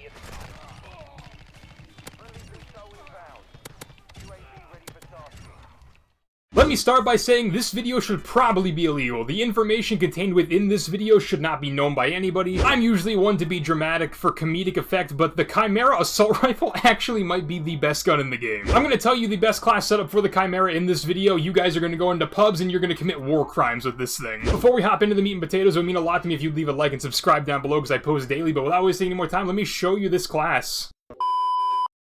enemy at the top. Friendly missile inbound. UAV ready for tasking. Let me start by saying this video should probably be illegal. The information contained within this video should not be known by anybody. I'm usually one to be dramatic for comedic effect, but the Chimera assault rifle actually might be the best gun in the game. I'm gonna tell you the best class setup for the Chimera in this video. You guys are gonna go into pubs and you're gonna commit war crimes with this thing. Before we hop into the meat and potatoes, it would mean a lot to me if you'd leave a like and subscribe down below because I post daily, but without wasting any more time, let me show you this class.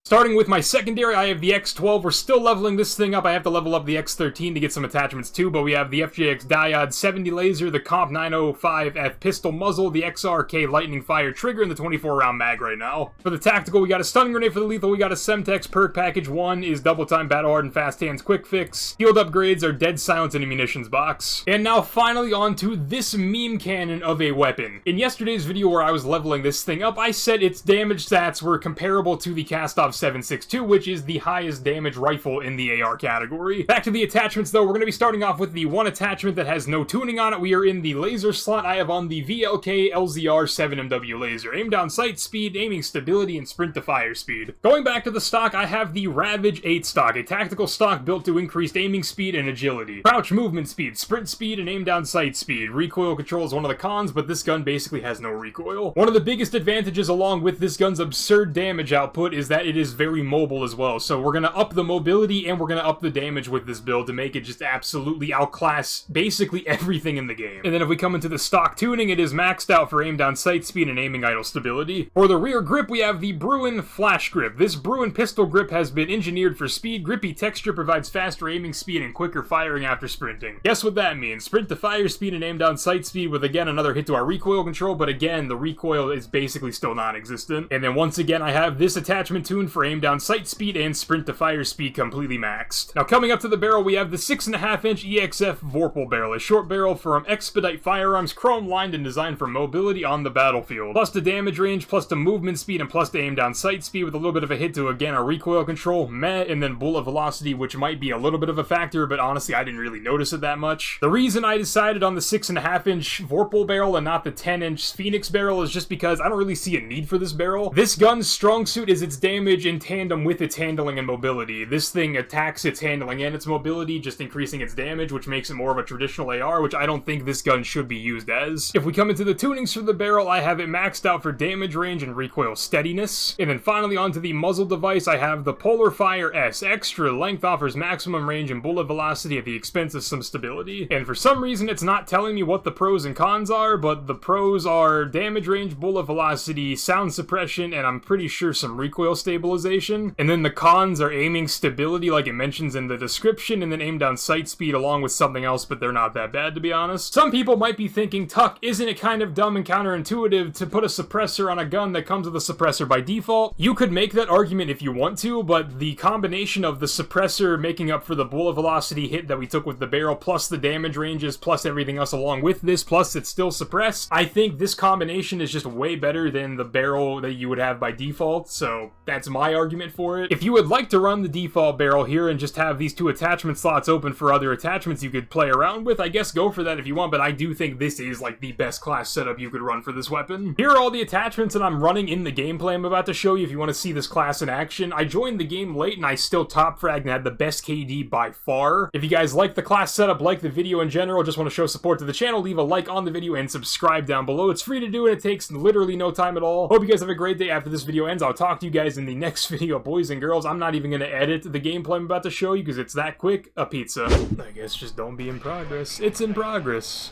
Starting with my secondary, I have the X12. We're still leveling this thing up. I have to level up the X13 to get some attachments too, but we have the FJX Diode 70 laser, the Comp 905F pistol muzzle, the XRK lightning fire trigger, and the 24-round mag right now. For the tactical, we got a stun grenade. For the lethal, we got a Semtex perk package. 1 is double time, battle hardened, fast hands, quick fix. Field upgrades are dead silence and a munitions box. And now finally on to this meme cannon of a weapon. In yesterday's video where I was leveling this thing up, I said its damage stats were comparable to the Cast-Off 7.62, which is the highest damage rifle in the AR category. Back to the attachments though, we're going to be starting off with the one attachment that has no tuning on it. We are in the laser slot. I have on the VLK LZR 7MW laser. Aim down sight speed, aiming stability, and sprint to fire speed. Going back to the stock, I have the Ravage 8 stock, a tactical stock built to increased aiming speed and agility. Crouch movement speed, sprint speed, and aim down sight speed. Recoil control is one of the cons, but this gun basically has no recoil. One of the biggest advantages along with this gun's absurd damage output is that it is very mobile as well, so we're gonna up the mobility and we're gonna up the damage with this build to make it just absolutely outclass basically everything in the game. And then if we come into the stock tuning, it is maxed out for aim down sight speed and aiming idle stability. For the rear grip, we have the Bruin Flash Grip. This Bruin pistol grip has been engineered for speed. Grippy texture provides faster aiming speed and quicker firing after sprinting. Guess what that means? Sprint to fire speed and aim down sight speed with, again, another hit to our recoil control, but again, the recoil is basically still non-existent. And then once again, I have this attachment tuned for aim down sight speed and sprint to fire speed completely maxed. Now coming up to the barrel, we have the 6.5-inch EXF Vorpal barrel, a short barrel from Expedite Firearms, chrome lined and designed for mobility on the battlefield. Plus the damage range, plus the movement speed, and plus the aim down sight speed with a little bit of a hit to, again, a recoil control, and then bullet velocity, which might be a little bit of a factor, but honestly I didn't really notice it that much. The reason I decided on the 6.5-inch Vorpal barrel and not the 10-inch Phoenix barrel is just because I don't really see a need for this barrel. This gun's strong suit is its damage in tandem with its handling and mobility. This thing attacks its handling and its mobility, just increasing its damage, which makes it more of a traditional AR, which I don't think this gun should be used as. If we come into the tunings for the barrel, I have it maxed out for damage range and recoil steadiness. And then finally onto the muzzle device, I have the Polar Fire S. Extra length offers maximum range and bullet velocity at the expense of some stability. And for some reason, it's not telling me what the pros and cons are, but the pros are damage range, bullet velocity, sound suppression, and I'm pretty sure some recoil stabilization. And then the cons are aiming stability, like it mentions in the description, and then aim down sight speed along with something else, but they're not that bad, to be honest. Some people might be thinking, Tuck, isn't it kind of dumb and counterintuitive to put a suppressor on a gun that comes with a suppressor by default? You could make that argument if you want to, but the combination of the suppressor making up for the bullet velocity hit that we took with the barrel, plus the damage ranges, plus everything else along with this, plus it's still suppressed, I think this combination is just way better than the barrel that you would have by default, so that's my argument for it. If you would like to run the default barrel here and just have these two attachment slots open for other attachments you could play around with, I guess go for that if you want, but I do think this is like the best class setup you could run for this weapon. Here are all the attachments that I'm running in the gameplay I'm about to show you if you want to see this class in action. I joined the game late and I still top fragged and had the best KD by far. If you guys like the class setup, like the video in general, just want to show support to the channel, leave a like on the video and subscribe down below. It's free to do and it takes literally no time at all. Hope you guys have a great day after this video ends. I'll talk to you guys in the next video, boys and girls. I'm not even going to edit the gameplay I'm about to show you because it's that quick. A pizza. I guess just don't be in progress. It's in progress.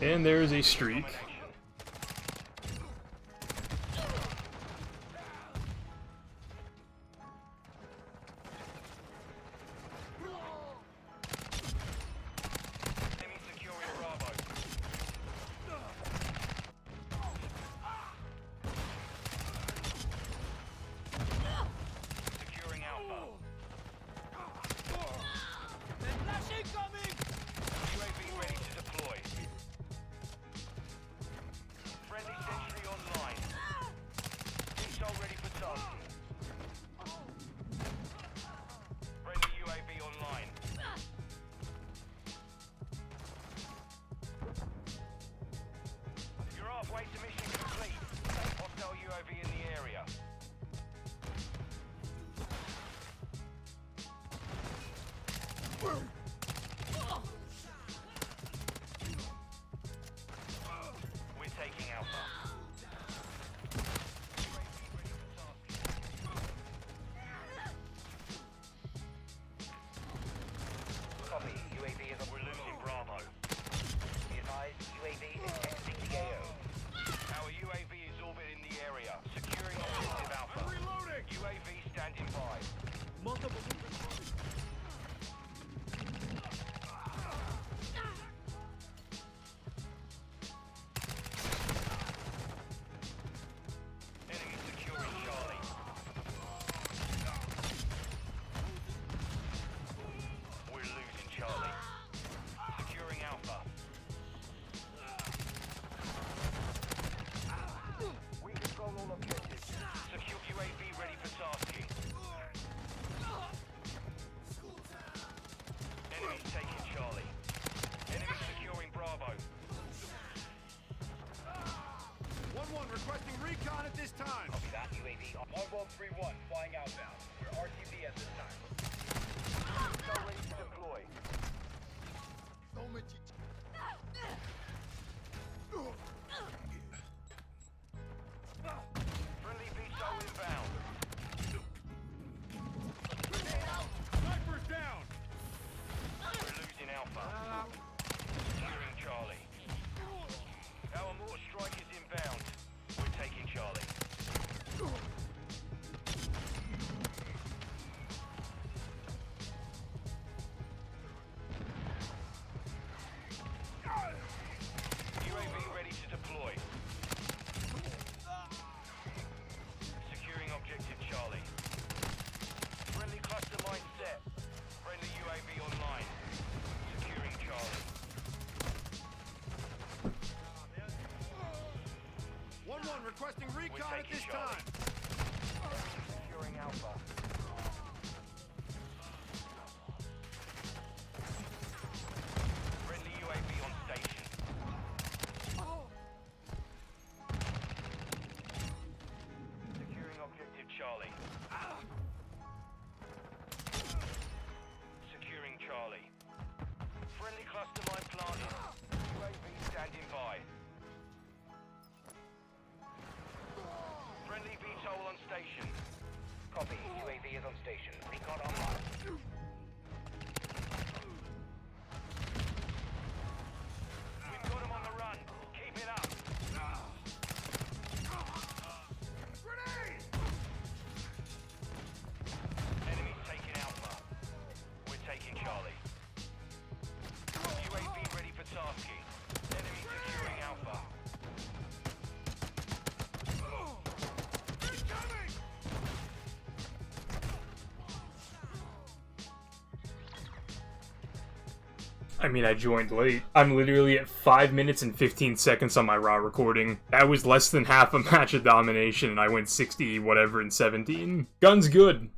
And there's a streak. Halfway to mission complete. Hostile UAV in the area. We're taking Alpha. Copy. UAV is on. We're losing Bravo. Be advised, UAV is exiting the AO. Our UAV is orbiting the area. Securing objective Alpha. I'm reloading! UAV standing by. Multiple. Enemy securing Charlie. We're losing Charlie. Securing Alpha. We control all objectives. Secure UAV ready for tasking. Enemies taking Charlie. Enemy securing Bravo. 1-1 requesting recon at this time. Copy that. UAV on 1131 flying outbound. We're RTB at this time. So ready to deploy. Friendly VTOL inbound. Sniper's down. We're losing Alpha. Securing Charlie. Our mortar strike is inbound. We're taking Charlie. UAV ready to deploy. Securing objective Charlie. Friendly cluster mine set. Friendly UAV online. Securing Charlie. 1-1 requesting recon at taking this Charlie. time. Securing Alpha. Friendly UAV on station. Securing objective Charlie. Securing Charlie. Friendly cluster mine planted. UAV standing by. Friendly VTOL on station. Copy. UAV is on station. Recon online. We've got him on the run. Keep it up. Grenade! Enemies taking Alpha. We're taking Charlie. UAV ready for tasking. Enemy securing Alpha. Incoming! I mean, I joined late. I'm literally at 5 minutes and 15 seconds on my raw recording. That was less than half a match of domination, and I went 60 whatever in 17. Gun's good.